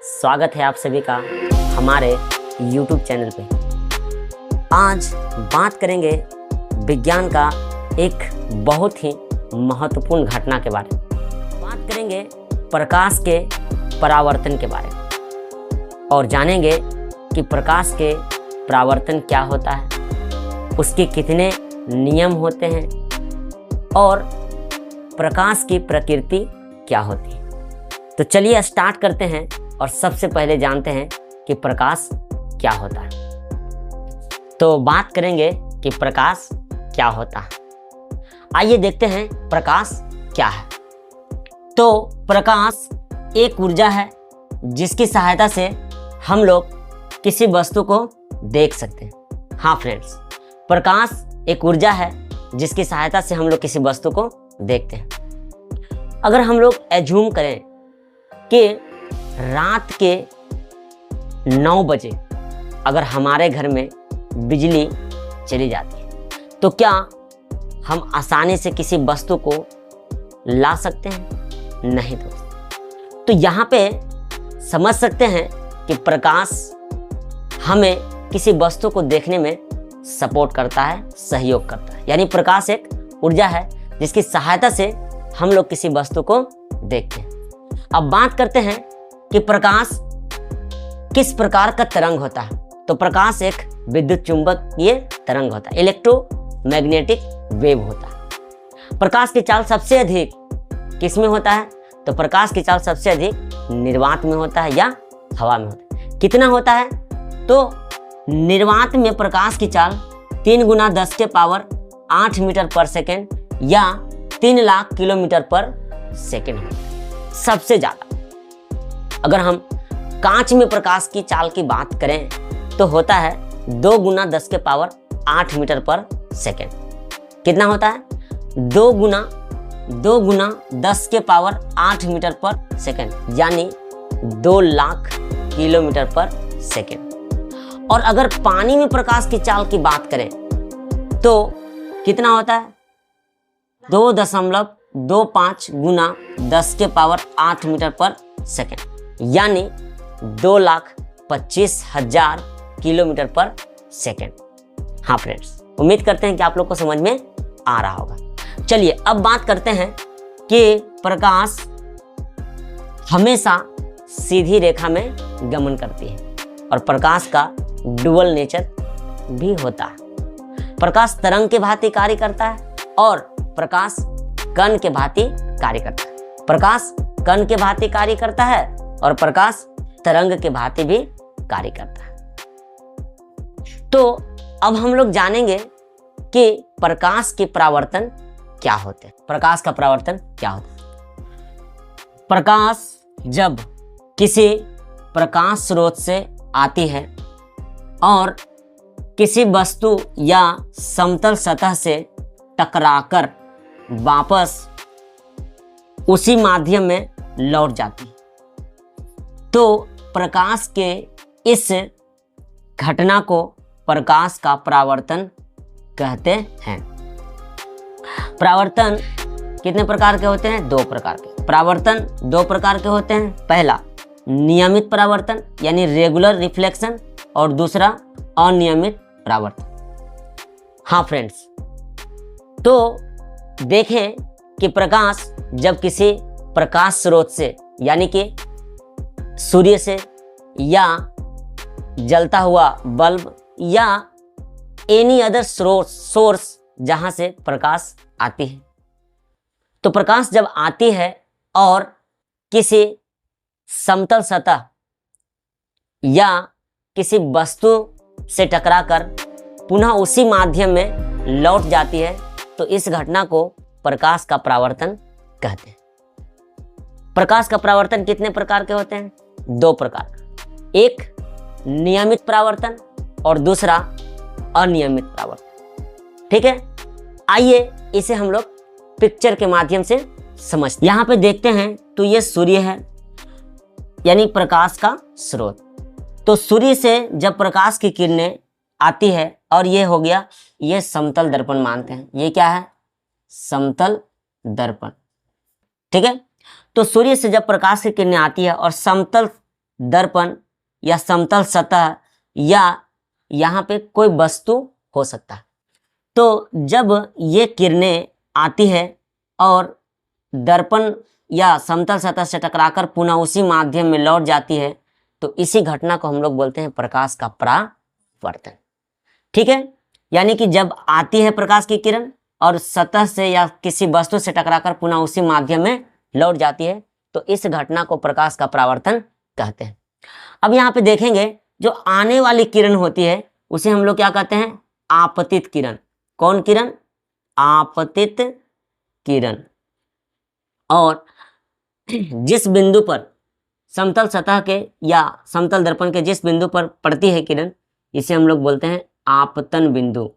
स्वागत है आप सभी का हमारे YouTube चैनल पे। आज बात करेंगे विज्ञान का एक बहुत ही महत्वपूर्ण घटना के बारे में। बात करेंगे प्रकाश के परावर्तन के बारे में और जानेंगे कि प्रकाश के परावर्तन क्या होता है, उसके कितने नियम होते हैं और प्रकाश की प्रकृति क्या होती है। तो चलिए स्टार्ट करते हैं और सबसे पहले जानते हैं कि प्रकाश क्या होता है। तो बात करेंगे कि प्रकाश क्या होता है। आइए देखते हैं प्रकाश क्या है। तो प्रकाश एक ऊर्जा है जिसकी सहायता से हम लोग किसी वस्तु को देख सकते हैं। हाँ फ्रेंड्स, प्रकाश एक ऊर्जा है जिसकी सहायता से हम लोग किसी वस्तु को देखते हैं। अगर हम लोग एज्यूम करें कि रात के 9 बजे अगर हमारे घर में बिजली चली जाती है तो क्या हम आसानी से किसी वस्तु को ला सकते हैं? नहीं दोस्त। तो यहाँ पे समझ सकते हैं कि प्रकाश हमें किसी वस्तु को देखने में सपोर्ट करता है, सहयोग करता है। यानी प्रकाश एक ऊर्जा है जिसकी सहायता से हम लोग किसी वस्तु को देखते हैं। अब बात करते हैं कि प्रकाश किस प्रकार का तरंग होता है। तो प्रकाश एक विद्युत चुंबकीय तरंग होता है, इलेक्ट्रोमैग्नेटिक वेव होता है। प्रकाश की चाल सबसे अधिक किस में होता है? तो प्रकाश की चाल सबसे अधिक निर्वात में होता है या हवा में होता है। कितना होता है? तो निर्वात में प्रकाश की चाल 3 × 10⁸ मीटर पर सेकेंड या 3 लाख किलोमीटर पर सेकेंड होता है सबसे ज्यादा। अगर हम कांच में प्रकाश की चाल की बात करें तो होता है 2 × 10⁸ मीटर पर सेकेंड। कितना होता है? 2 × 10⁸ मीटर पर सेकेंड यानी 2 लाख किलोमीटर पर सेकेंड। और अगर पानी में प्रकाश की चाल की बात करें तो कितना होता है? 2.25 × 10⁸ मीटर पर सेकेंड यानी 2,25,000 किलोमीटर पर सेकेंड। हाँ फ्रेंड्स, उम्मीद करते हैं कि आप लोग को समझ में आ रहा होगा। चलिए अब बात करते हैं कि प्रकाश हमेशा सीधी रेखा में गमन करती है और प्रकाश का डुअल नेचर भी होता है। प्रकाश तरंग के भांति कार्य करता है और प्रकाश कण के भांति कार्य करता है। प्रकाश कण के भांति कार्य करता है और प्रकाश तरंग के भांति भी कार्य करता है। तो अब हम लोग जानेंगे कि प्रकाश के परावर्तन क्या होते हैं। प्रकाश का परावर्तन क्या होता है? प्रकाश जब किसी प्रकाश स्रोत से आती है और किसी वस्तु या समतल सतह से टकराकर वापस उसी माध्यम में लौट जाती है तो प्रकाश के इस घटना को प्रकाश का परावर्तन कहते हैं। परावर्तन कितने प्रकार के होते हैं? 2 प्रकार के। परावर्तन 2 प्रकार के होते हैं। पहला नियमित परावर्तन यानी रेगुलर रिफ्लेक्शन और दूसरा अनियमित परावर्तन। हाँ फ्रेंड्स, तो देखें कि प्रकाश जब किसी प्रकाश स्रोत से यानी कि सूर्य से या जलता हुआ बल्ब या एनी अदर सोर्स जहां से प्रकाश आती है, तो प्रकाश जब आती है और किसी समतल सतह या किसी वस्तु से टकराकर पुनः उसी माध्यम में लौट जाती है तो इस घटना को प्रकाश का परावर्तन कहते हैं। प्रकाश का परावर्तन कितने प्रकार के होते हैं? 2 प्रकार। एक नियमित परावर्तन और दूसरा अनियमित परावर्तन। ठीक है, आइए इसे हम लोग पिक्चर के माध्यम से समझते हैं। यहाँ पे देखते हैं तो ये सूर्य है यानी प्रकाश का स्रोत। तो सूर्य से जब प्रकाश की किरणें आती है और ये हो गया, ये समतल दर्पण मानते हैं। ये क्या है? समतल दर्पण। ठीक है, तो सूर्य से जब प्रकाश की किरणें आती है और समतल दर्पण या समतल सतह या यहाँ पे कोई वस्तु हो सकता है। तो जब ये किरणें आती है और दर्पण या समतल सतह से टकराकर पुनः उसी माध्यम में लौट जाती है, तो इसी घटना को हम लोग बोलते हैं प्रकाश का परावर्तन। ठीक है, यानी कि जब आती है प्रकाश की किरण और सतह से या किसी वस्तु से टकराकर पुनः उसी माध्यम में लौट जाती है, तो इस घटना को प्रकाश का परावर्तन कहते हैं। अब यहाँ पे देखेंगे, जो आने वाली किरण होती है उसे हम लोग क्या कहते हैं? आपतित किरण। कौन किरण? आपतित किरण। और जिस बिंदु पर समतल सतह के या समतल दर्पण के जिस बिंदु पर पड़ती है किरण, इसे हम लोग बोलते हैं आपतन बिंदु।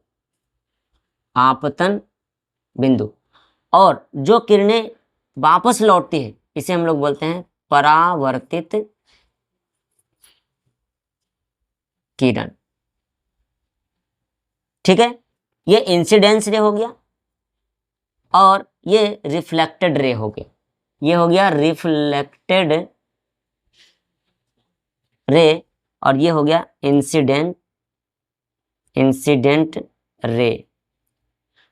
आपतन बिंदु। और जो किरणें वापस लौटती है इसे हम लोग बोलते हैं परावर्तित किरण। ठीक है, ये इंसिडेंस रे हो गया और ये रिफ्लेक्टेड रे हो गया। ये हो गया रिफ्लेक्टेड रे और ये हो गया इंसिडेंट रे।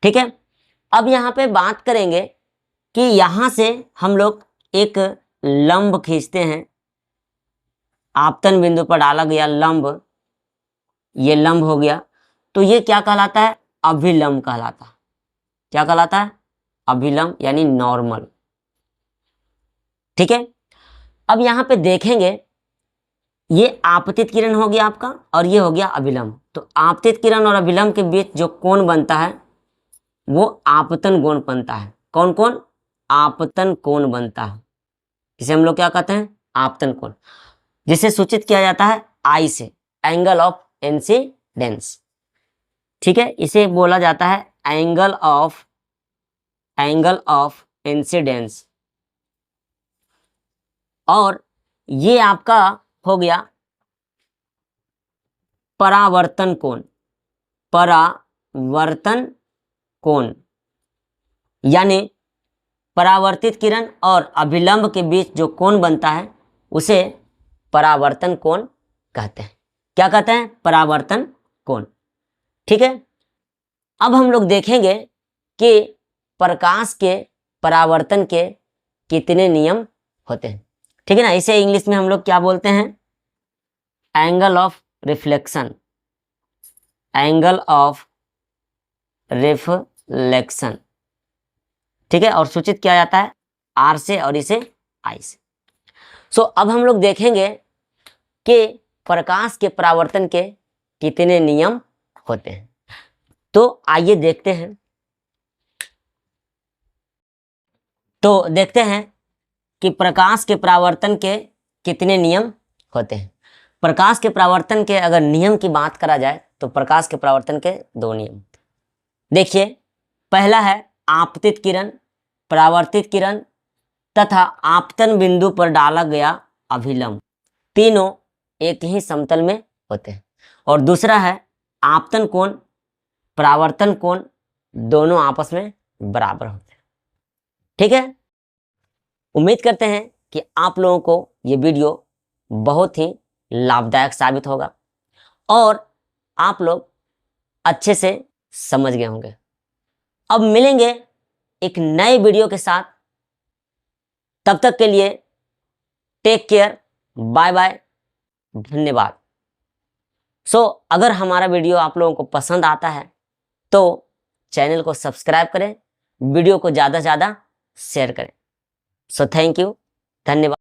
ठीक है, अब यहाँ पे बात करेंगे कि यहाँ से हम लोग एक लंब खींचते हैं। आपतन बिंदु पर डाला गया लंब, ये लंब हो गया, तो ये क्या कहलाता है? अभिलंब कहलाता है। क्या कहलाता है? अभिलंब, यानी नॉर्मल। ठीक है, अब यहाँ पे देखेंगे, ये आपतित किरण हो गया आपका और ये हो गया अभिलंब। तो आपतित किरण और अभिलंब के बीच जो कोण बनता है वो आपतन कोण बनता है। कौन कोण? आपतन कोण बनता है। इसे हम लोग क्या कहते हैं? आपतन कोण, जिसे सूचित किया जाता है आई से, एंगल ऑफ इंसिडेंस। ठीक है, इसे बोला जाता है एंगल ऑफ इंसिडेंस। और ये आपका हो गया परावर्तन कोण। परावर्तन कोण यानी परावर्तित किरण और अभिलंब के बीच जो कोण बनता है उसे परावर्तन कोण कहते हैं। क्या कहते हैं? परावर्तन कोण। ठीक है, अब हम लोग देखेंगे कि प्रकाश के परावर्तन के कितने नियम होते हैं। ठीक है ना, इसे इंग्लिश में हम लोग क्या बोलते हैं? Angle of reflection. Angle of reflection. ठीक है, और सूचित किया जाता है आर से और इसे आई से। सो अब हम लोग देखेंगे कि प्रकाश के परावर्तन के कितने नियम होते हैं। तो आइए देखते हैं। तो देखते हैं कि प्रकाश के परावर्तन के कितने नियम होते हैं। प्रकाश के परावर्तन के अगर नियम की बात करा जाए तो प्रकाश के परावर्तन के 2 नियम। देखिए, पहला है आपतित किरण, परावर्तित किरण तथा आपतन बिंदु पर डाला गया अभिलंब, तीनों एक ही समतल में होते हैं। और दूसरा है आपतन कोण, परावर्तन कोण, दोनों आपस में बराबर होते हैं। ठीक है, उम्मीद करते हैं कि आप लोगों को ये वीडियो बहुत ही लाभदायक साबित होगा और आप लोग अच्छे से समझ गए होंगे। अब मिलेंगे एक नए वीडियो के साथ, तब तक के लिए टेक केयर, बाय बाय, धन्यवाद। अगर हमारा वीडियो आप लोगों को पसंद आता है तो चैनल को सब्सक्राइब करें, वीडियो को ज़्यादा से ज़्यादा शेयर करें। थैंक यू, धन्यवाद।